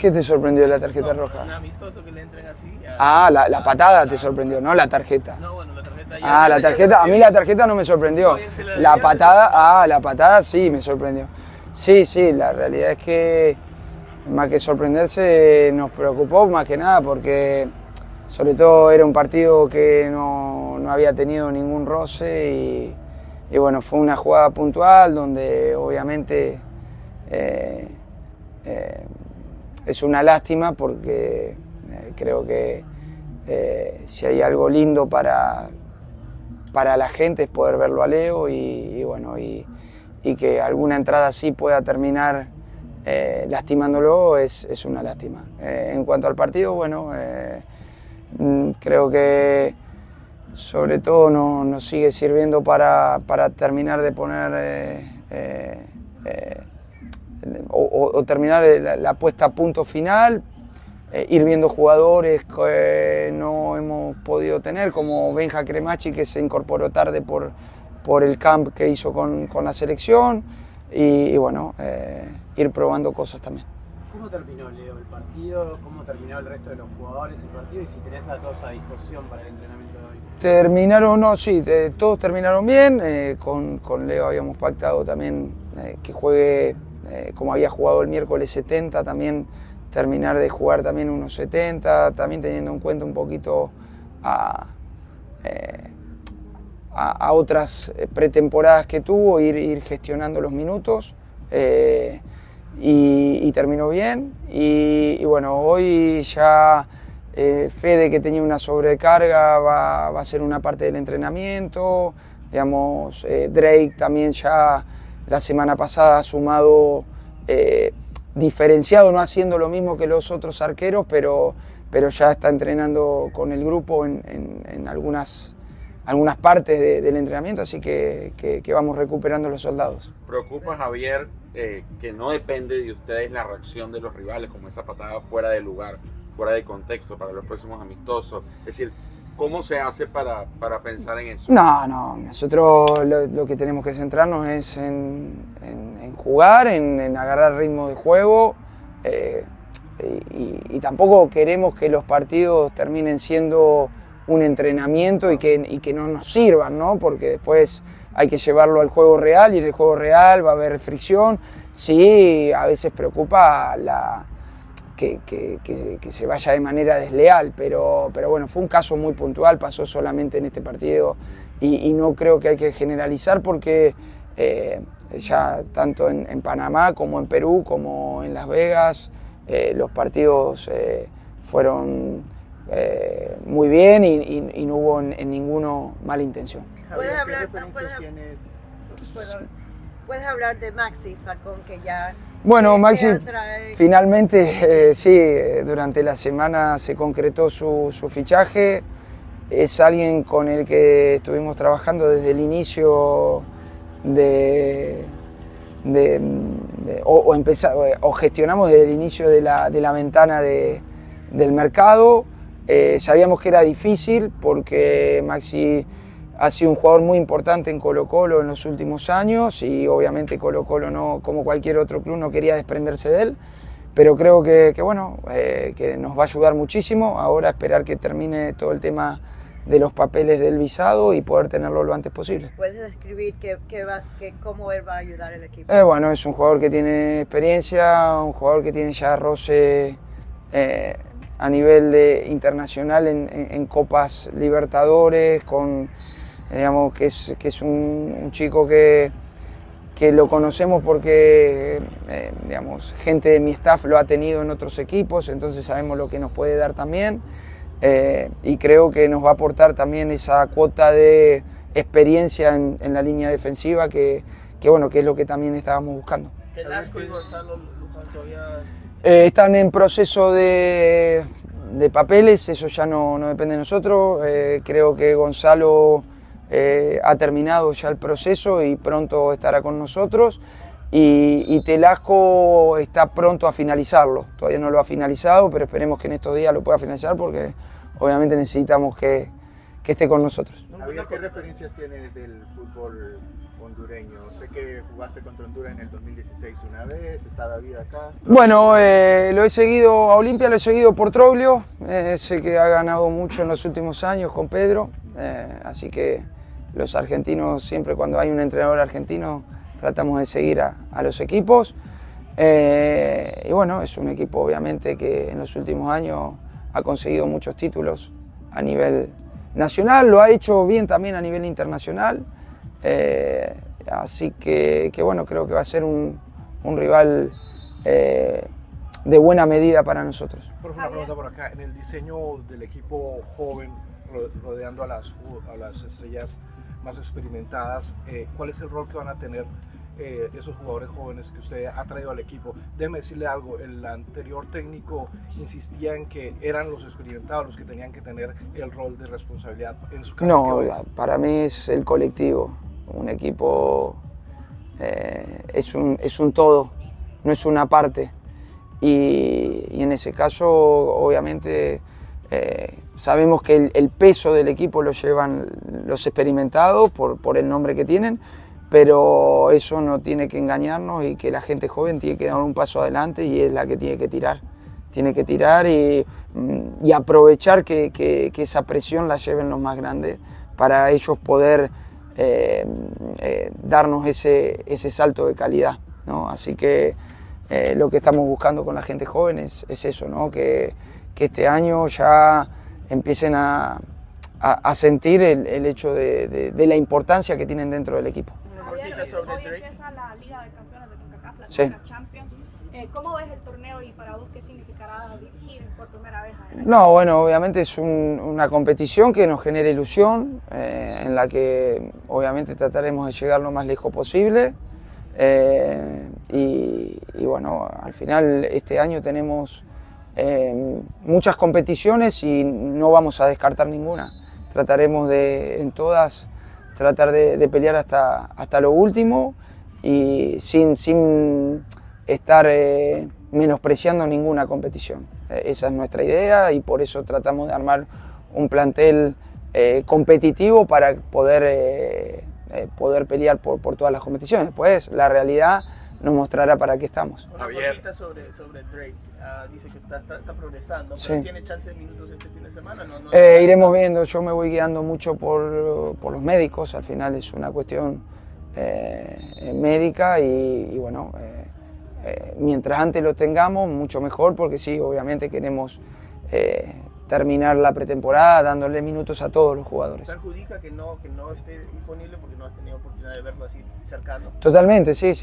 ¿Qué te sorprendió de la tarjeta roja? Un amistoso que le entren así. La patada te sorprendió, no la tarjeta. No, bueno, la tarjeta ya. La tarjeta, a mí la tarjeta no me sorprendió. La patada sí me sorprendió. Sí, la realidad es que más que sorprenderse nos preocupó más que nada porque sobre todo era un partido que no había tenido ningún roce y bueno, fue una jugada puntual donde obviamente es una lástima porque creo que si hay algo lindo para la gente es poder verlo a Leo y bueno, y que alguna entrada así pueda terminar lastimándolo es una lástima. En cuanto al partido, bueno, creo que sobre todo nos sigue sirviendo para terminar de poner o terminar la puesta a punto final, ir viendo jugadores que no hemos podido tener, como Benja Cremachi, que se incorporó tarde por el camp que hizo con la selección, y bueno, ir probando cosas también. ¿Cómo terminó, Leo, el partido? ¿Cómo terminó el resto de los jugadores el partido? Y si tenés a todos a disposición para el entrenamiento de hoy. Todos terminaron bien. Con Leo habíamos pactado también que juegue como había jugado el miércoles 70, también terminar de jugar también unos 70, también teniendo en cuenta un poquito a otras pretemporadas que tuvo, ir gestionando los minutos. Y terminó bien y bueno, hoy ya Fede, que tenía una sobrecarga, va a ser una parte del entrenamiento, digamos. Drake también ya la semana pasada ha sumado diferenciado, no haciendo lo mismo que los otros arqueros, pero ya está entrenando con el grupo en algunas partes del entrenamiento, así que vamos recuperando los soldados. ¿Preocupa, Javier, que no depende de ustedes la reacción de los rivales, como esa patada fuera de lugar, fuera de contexto para los próximos amistosos? Es decir, ¿cómo se hace para pensar en eso? No, nosotros lo que tenemos que centrarnos es en jugar, en agarrar ritmo de juego, y tampoco queremos que los partidos terminen siendo un entrenamiento y que no nos sirvan, ¿no? Porque después hay que llevarlo al juego real y en el juego real va a haber fricción. Sí, a veces preocupa que se vaya de manera desleal, pero bueno, fue un caso muy puntual, pasó solamente en este partido y no creo que hay que generalizar porque ya tanto en Panamá como en Perú como en Las Vegas los partidos fueron muy bien y no hubo en ninguno mala intención. ¿Puedes hablar de Maxi Falcón, que ya... Bueno, Maxi finalmente, sí, durante la semana se concretó su fichaje. Es alguien con el que estuvimos trabajando desde el inicio o gestionamos desde el inicio de la ventana del mercado. Sabíamos que era difícil porque Maxi ha sido un jugador muy importante en Colo-Colo en los últimos años y obviamente Colo-Colo, no, como cualquier otro club, no quería desprenderse de él, pero creo que nos va a ayudar muchísimo. Ahora esperar que termine todo el tema de los papeles del visado y poder tenerlo lo antes posible. ¿Puedes describir cómo él va a ayudar al equipo? Bueno, es un jugador que tiene experiencia, un jugador que tiene ya roce a nivel internacional en Copas Libertadores, digamos que es un chico que lo conocemos porque digamos, gente de mi staff lo ha tenido en otros equipos, entonces sabemos lo que nos puede dar también, y creo que nos va a aportar también esa cuota de experiencia en la línea defensiva que es lo que también estábamos buscando. Velasco y Gonzalo Luján todavía... Están en proceso de papeles, eso ya no depende de nosotros. Creo que Gonzalo ha terminado ya el proceso y pronto estará con nosotros. Y Telasco está pronto a finalizarlo. Todavía no lo ha finalizado, pero esperemos que en estos días lo pueda finalizar porque obviamente necesitamos que esté con nosotros. Javier, ¿qué referencias tienes del fútbol hondureño? Sé que jugaste contra Honduras en el 2016 una vez, está David acá. Bueno, lo he seguido, a Olimpia lo he seguido por Troglio, sé que ha ganado mucho en los últimos años con Pedro, así que los argentinos, siempre cuando hay un entrenador argentino, tratamos de seguir a los equipos. Y bueno, es un equipo obviamente que en los últimos años ha conseguido muchos títulos a nivel nacional, lo ha hecho bien también a nivel internacional, así que bueno, creo que va a ser un rival de buena medida para nosotros. Profe, una pregunta por acá, en el diseño del equipo joven rodeando a las estrellas más experimentadas, ¿cuál es el rol que van a tener esos jugadores jóvenes que usted ha traído al equipo? Déjeme decirle algo, el anterior técnico insistía en que eran los experimentados los que tenían que tener el rol de responsabilidad en su caso. No, para mí es el colectivo, un equipo es un todo, no es una parte, y en ese caso obviamente sabemos que el peso del equipo lo llevan los experimentados por el nombre que tienen, pero eso no tiene que engañarnos y que la gente joven tiene que dar un paso adelante y es la que tiene que tirar. Tiene que tirar y aprovechar que esa presión la lleven los más grandes para ellos poder darnos ese salto de calidad, ¿no? Así que lo que estamos buscando con la gente joven es eso, ¿no? Que este año ya empiecen a sentir el hecho de la importancia que tienen dentro del equipo. Sobre Hoy Drake. empieza la Liga de Campeones de CONCACAF, la Sí. Champions. ¿Cómo ves el torneo y para vos qué significará dirigir por primera vez a él? No, bueno, obviamente es una competición que nos genera ilusión, en la que obviamente trataremos de llegar lo más lejos posible. Y bueno, al final este año tenemos muchas competiciones y no vamos a descartar ninguna. Trataremos en todas tratar de pelear hasta lo último y sin estar menospreciando ninguna competición. Esa es nuestra idea y por eso tratamos de armar un plantel competitivo para poder pelear por todas las competiciones. Después la realidad nos mostrará para qué estamos. Una Javier. pregunta sobre Drake. Dice que está progresando, Sí. pero ¿tiene chance de minutos este fin de semana? Iremos viendo, yo me voy guiando mucho por los médicos, al final es una cuestión médica y bueno, mientras antes lo tengamos, mucho mejor, porque sí, obviamente queremos terminar la pretemporada dándole minutos a todos los jugadores. ¿Perjudica que no esté disponible porque no has tenido oportunidad de verlo así cercano? Totalmente, sí,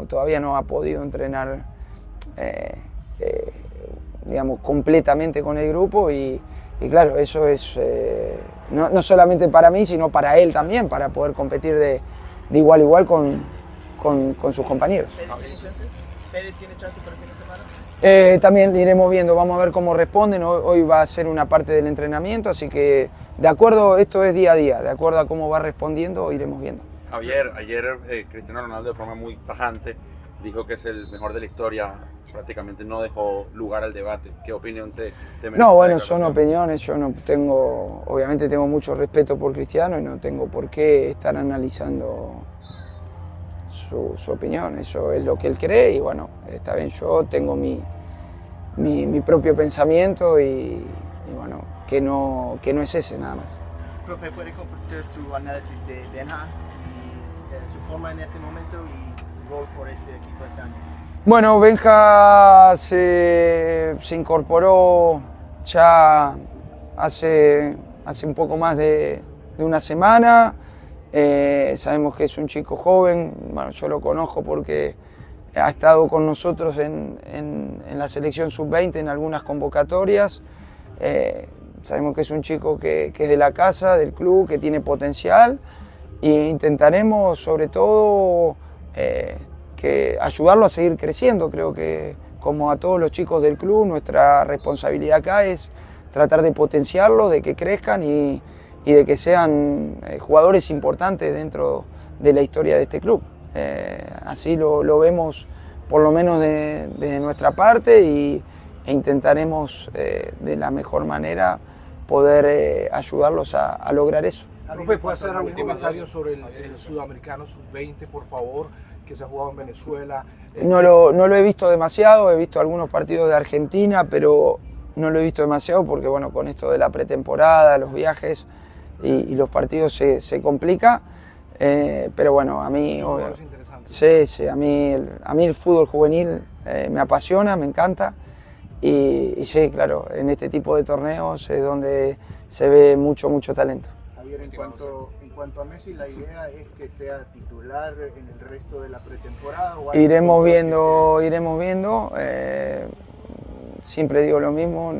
todavía no ha podido entrenar digamos, completamente con el grupo y claro, eso es no solamente para mí, sino para él también, para poder competir de igual a igual con sus compañeros. ¿Fede tiene chance para el fin de semana? También iremos viendo, vamos a ver cómo responden. Hoy va a ser una parte del entrenamiento, así que de acuerdo, esto es día a día, de acuerdo a cómo va respondiendo, iremos viendo. Javier, ayer Cristiano Ronaldo de forma muy tajante dijo que es el mejor de la historia, prácticamente no dejó lugar al debate. ¿Qué opinión te merece? No, bueno, son opiniones, yo no tengo, obviamente tengo mucho respeto por Cristiano y no tengo por qué estar analizando su opinión, eso es lo que él cree y bueno, está bien, yo tengo mi propio pensamiento y bueno, que no es ese nada más. Profe, ¿puede compartir su análisis de Benja y su forma en este momento y rol por este equipo este año? Bueno, Benja se incorporó ya hace un poco más de una semana. Sabemos que es un chico joven, bueno, yo lo conozco porque ha estado con nosotros en la selección sub-20 en algunas convocatorias. Sabemos que es un chico que es de la casa, del club, que tiene potencial e intentaremos sobre todo que ayudarlo a seguir creciendo. Creo que como a todos los chicos del club, nuestra responsabilidad acá es tratar de potenciarlos, de que crezcan y de que sean jugadores importantes dentro de la historia de este club. Así lo vemos por lo menos desde nuestra parte e intentaremos de la mejor manera poder ayudarlos a lograr eso. Profe, ¿puede hacer algún comentario sobre el sudamericano sub-20, por favor, que se ha jugado en Venezuela? No lo he visto demasiado, he visto algunos partidos de Argentina, pero no lo he visto demasiado porque, bueno, con esto de la pretemporada, los viajes y los partidos se complica. Pero bueno, a mí, sí, a mí el fútbol juvenil me apasiona, me encanta. Y sí, claro, en este tipo de torneos es donde se ve mucho talento. Javier, en cuanto a Messi, la idea es que sea titular en el resto de la pretemporada. ¿O iremos viendo. Siempre digo lo mismo,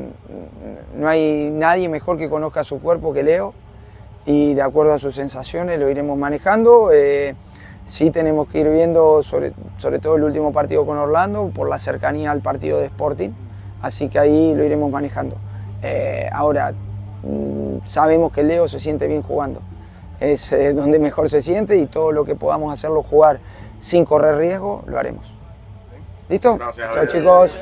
no hay nadie mejor que conozca su cuerpo que Leo, y de acuerdo a sus sensaciones lo iremos manejando. Sí tenemos que ir viendo sobre todo el último partido con Orlando por la cercanía al partido de Sporting, así que ahí lo iremos manejando. Ahora sabemos que Leo se siente bien jugando, es donde mejor se siente, y todo lo que podamos hacerlo jugar sin correr riesgo lo haremos. ¿Listo? Gracias, chao chicos.